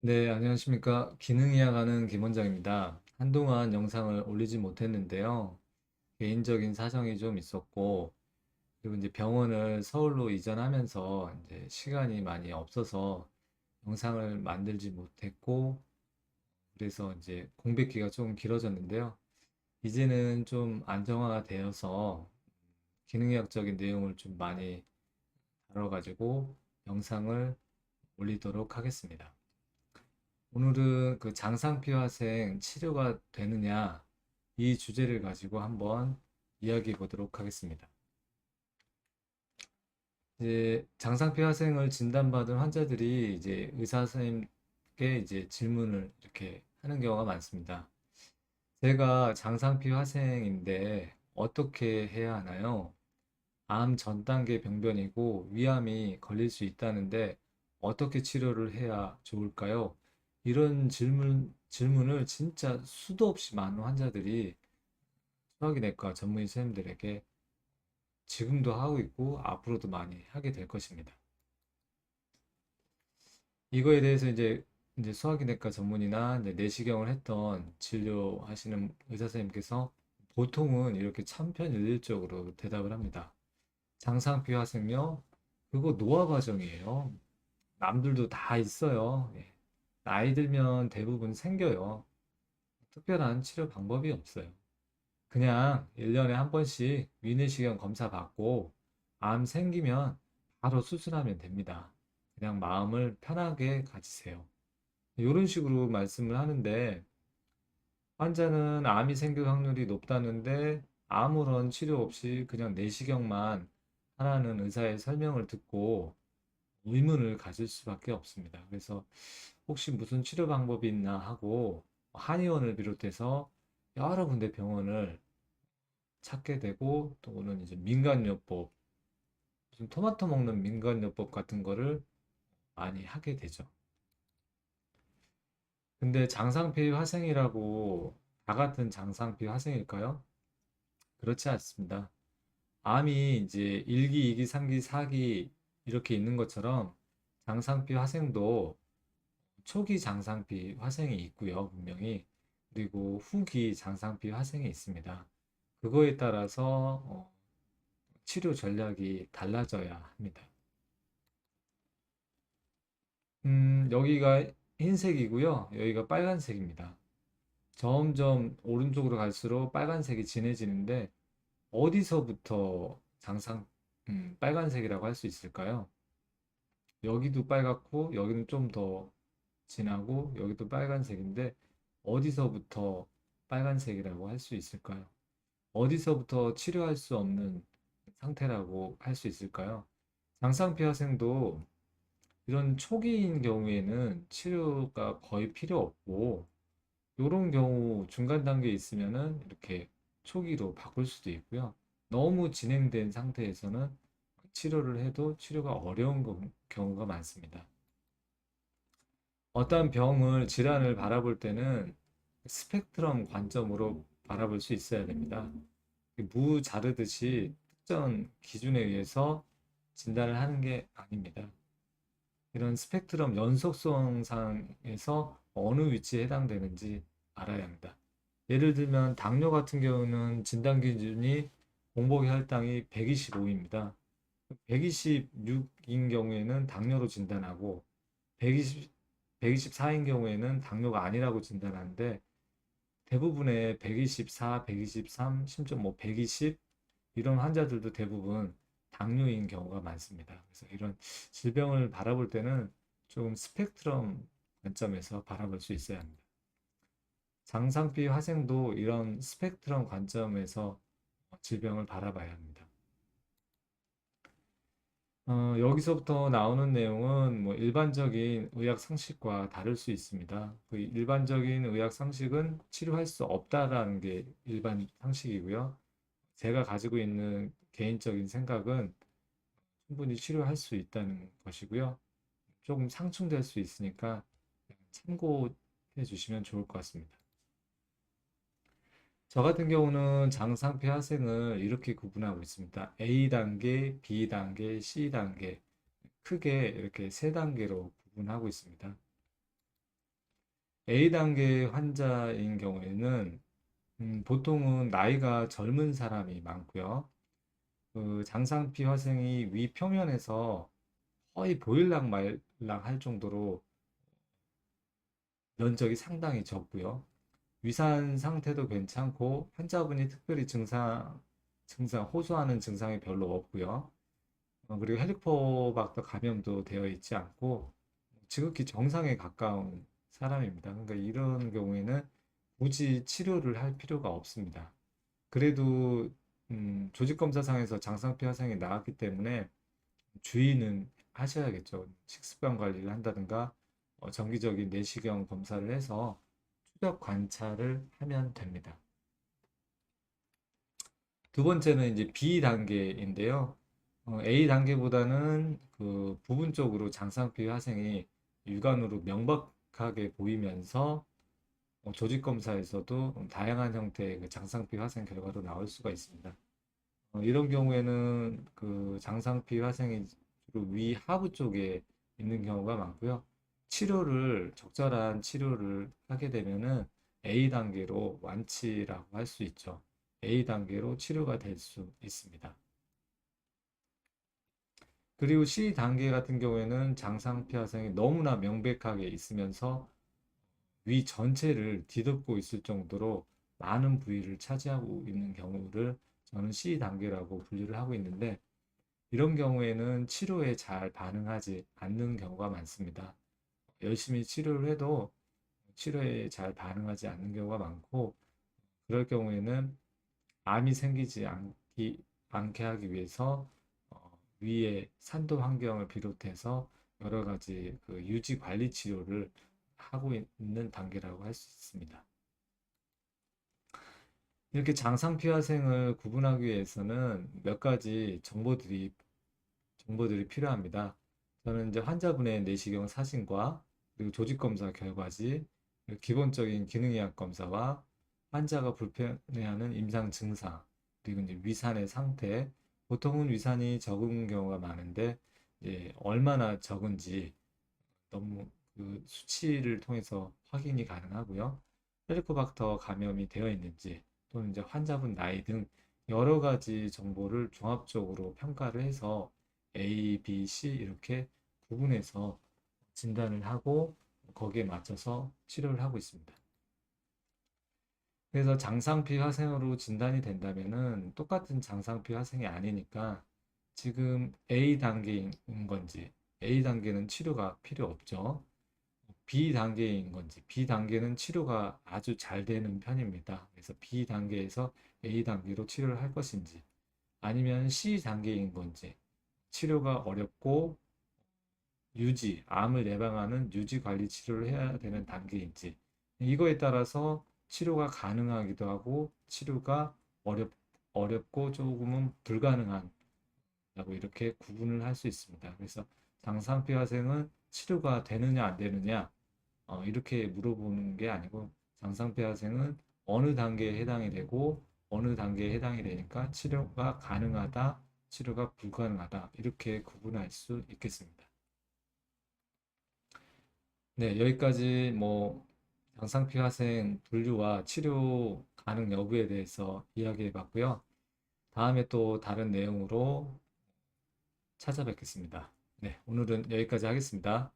네, 안녕하십니까. 기능이야가는 김원장입니다. 한동안 영상을 올리지 못했는데요. 개인적인 사정이 좀 있었고, 그리고 이제 병원을 서울로 이전하면서 이제 시간이 많이 없어서 영상을 만들지 못했고, 그래서 이제 공백기가 좀 길어졌는데요. 이제는 좀 안정화가 되어서 기능의학적인 내용을 좀 많이 다뤄가지고 영상을 올리도록 하겠습니다. 오늘은 그 장상피화생 치료가 되느냐 이 주제를 가지고 한번 이야기해 보도록 하겠습니다. 이제 장상피화생을 진단받은 환자들이 이제 의사 선생님께 이제 질문을 이렇게 하는 경우가 많습니다. 제가 장상피화생인데 어떻게 해야 하나요? 암 전 단계 병변이고 위암이 걸릴 수 있다는데 어떻게 치료를 해야 좋을까요? 이런 질문을 진짜 수도 없이 많은 환자들이 소화기내과 전문의 선생님들에게 지금도 하고 있고 앞으로도 많이 하게 될 것입니다. 이거에 대해서 이제 소화기내과 전문의나 이제 내시경을 했던 진료하시는 의사 선생님께서 보통은 이렇게 천편일률적으로 대답을 합니다. 장상피화생요? 그거 노화 과정이에요. 남들도 다 있어요. 예. 나이 들면 대부분 생겨요. 특별한 치료 방법이 없어요. 그냥 1년에 한 번씩 위내시경 검사 받고 암 생기면 바로 수술하면 됩니다. 그냥 마음을 편하게 가지세요. 이런 식으로 말씀을 하는데 환자는 암이 생길 확률이 높다는데 아무런 치료 없이 그냥 내시경만 하라는 의사의 설명을 듣고 의문을 가질 수밖에 없습니다. 그래서 혹시 무슨 치료 방법이 있나 하고 한의원을 비롯해서 여러 군데 병원을 찾게 되고 또는 이제 민간요법, 무슨 토마토 먹는 민간요법 같은 거를 많이 하게 되죠. 근데 장상피 화생이라고 다 같은 장상피 화생일까요? 그렇지 않습니다. 암이 이제 1기, 2기, 3기, 4기 이렇게 있는 것처럼 장상피 화생도 초기 장상피 화생이 있고요, 분명히. 그리고 후기 장상피 화생이 있습니다. 그거에 따라서 치료 전략이 달라져야 합니다. 여기가 흰색이고요. 여기가 빨간색입니다. 점점 오른쪽으로 갈수록 빨간색이 진해지는데 어디서부터 빨간색이라고 할 수 있을까요? 여기도 빨갛고 여기는 좀 더 진하고 여기도 빨간색인데 어디서부터 빨간색이라고 할 수 있을까요? 어디서부터 치료할 수 없는 상태라고 할 수 있을까요? 장상피화생도 이런 초기인 경우에는 치료가 거의 필요 없고 이런 경우 중간 단계에 있으면은 이렇게 초기로 바꿀 수도 있고요. 너무 진행된 상태에서는 치료를 해도 치료가 어려운 경우가 많습니다. 어떤 병을, 질환을 바라볼 때는 스펙트럼 관점으로 바라볼 수 있어야 됩니다. 무 자르듯이 특정 기준에 의해서 진단을 하는 게 아닙니다. 이런 스펙트럼 연속성상에서 어느 위치에 해당되는지 알아야 합니다. 예를 들면 당뇨 같은 경우는 진단 기준이 공복의 혈당이 125입니다. 126인 경우에는 당뇨로 진단하고 120, 124인 경우에는 당뇨가 아니라고 진단하는데 대부분의 124, 123, 심지어 뭐 120 이런 환자들도 대부분 당뇨인 경우가 많습니다. 그래서 이런 질병을 바라볼 때는 좀 스펙트럼 관점에서 바라볼 수 있어야 합니다. 장상피 화생도 이런 스펙트럼 관점에서 질병을 바라봐야 합니다. 여기서부터 나오는 내용은 뭐 일반적인 의학 상식과 다를 수 있습니다. 그 일반적인 의학 상식은 치료할 수 없다라는 게 일반 상식이고요. 제가 가지고 있는 개인적인 생각은 충분히 치료할 수 있다는 것이고요. 조금 상충될 수 있으니까 참고해 주시면 좋을 것 같습니다. 저 같은 경우는 장상피 하생을 이렇게 구분하고 있습니다. A 단계, B 단계, C 단계 크게 이렇게 세 단계로 구분하고 있습니다. A단계 환자인 경우에는 보통은 나이가 젊은 사람이 많고요. 그 장상피 화생이 위 표면에서 거의 보일락 말락 할 정도로 면적이 상당히 적고요. 위산 상태도 괜찮고 환자분이 특별히 호소하는 증상이 별로 없고요. 그리고 헬리코박터 감염도 되어 있지 않고 지극히 정상에 가까운 사람입니다. 그러니까 이런 경우에는 굳이 치료를 할 필요가 없습니다. 그래도 조직검사상에서 장상피 화상이 나왔기 때문에 주의는 하셔야겠죠. 식습관 관리를 한다든가 정기적인 내시경 검사를 해서 추적 관찰을 하면 됩니다. 두 번째는 이제 B 단계인데요. A 단계보다는 그 부분적으로 장상피 화생이 육안으로 명백하게 보이면서 조직 검사에서도 다양한 형태의 그 장상피 화생 결과도 나올 수가 있습니다. 이런 경우에는 그 장상피 화생이 주로 위 하부 쪽에 있는 경우가 많고요. 적절한 치료를 하게 되면은 A 단계로 완치라고 할 수 있죠. A 단계로 치료가 될 수 있습니다. 그리고 C 단계 같은 경우에는 장상피 화생이 너무나 명백하게 있으면서 위 전체를 뒤덮고 있을 정도로 많은 부위를 차지하고 있는 경우를 저는 C 단계라고 분류를 하고 있는데 이런 경우에는 치료에 잘 반응하지 않는 경우가 많습니다. 열심히 치료를 해도 치료에 잘 반응하지 않는 경우가 많고 그럴 경우에는 암이 않게 하기 위해서 위에 산도 환경을 비롯해서 여러 가지 그 유지 관리 치료를 하고 있는 단계라고 할 수 있습니다. 이렇게 장상피화생을 구분하기 위해서는 몇 가지 정보들이 필요합니다. 저는 이제 환자분의 내시경 사진과 그리고 조직검사 결과지, 그리고 기본적인 기능의학 검사와 환자가 불편해하는 임상 증상, 그리고 이제 위산의 상태, 보통은 위산이 적은 경우가 많은데, 얼마나 적은지 너무 그 수치를 통해서 확인이 가능하고요. 헬리코박터 감염이 되어 있는지 또는 이제 환자분 나이 등 여러 가지 정보를 종합적으로 평가를 해서 A, B, C 이렇게 구분해서 진단을 하고 거기에 맞춰서 치료를 하고 있습니다. 그래서 장상피 화생으로 진단이 된다면은 똑같은 장상피 화생이 아니니까 지금 A 단계인 건지 A 단계는 치료가 필요 없죠. B 단계인 건지 B 단계는 치료가 아주 잘 되는 편입니다. 그래서 B 단계에서 A 단계로 치료를 할 것인지 아니면 C 단계인 건지 치료가 어렵고 암을 예방하는 유지 관리 치료를 해야 되는 단계인지 이거에 따라서 치료가 가능하기도 하고 치료가 어렵고 조금은 불가능한 라고 이렇게 구분을 할 수 있습니다. 그래서 장상폐화생은 치료가 되느냐 안 되느냐 이렇게 물어보는 게 아니고 장상폐화생은 어느 단계에 해당이 되고 어느 단계에 해당이 되니까 치료가 가능하다, 치료가 불가능하다 이렇게 구분할 수 있겠습니다. 네, 여기까지 뭐 장상폐화생 분류와 치료 가능 여부에 대해서 이야기해 봤고요. 다음에 또 다른 내용으로 찾아뵙겠습니다. 네, 오늘은 여기까지 하겠습니다.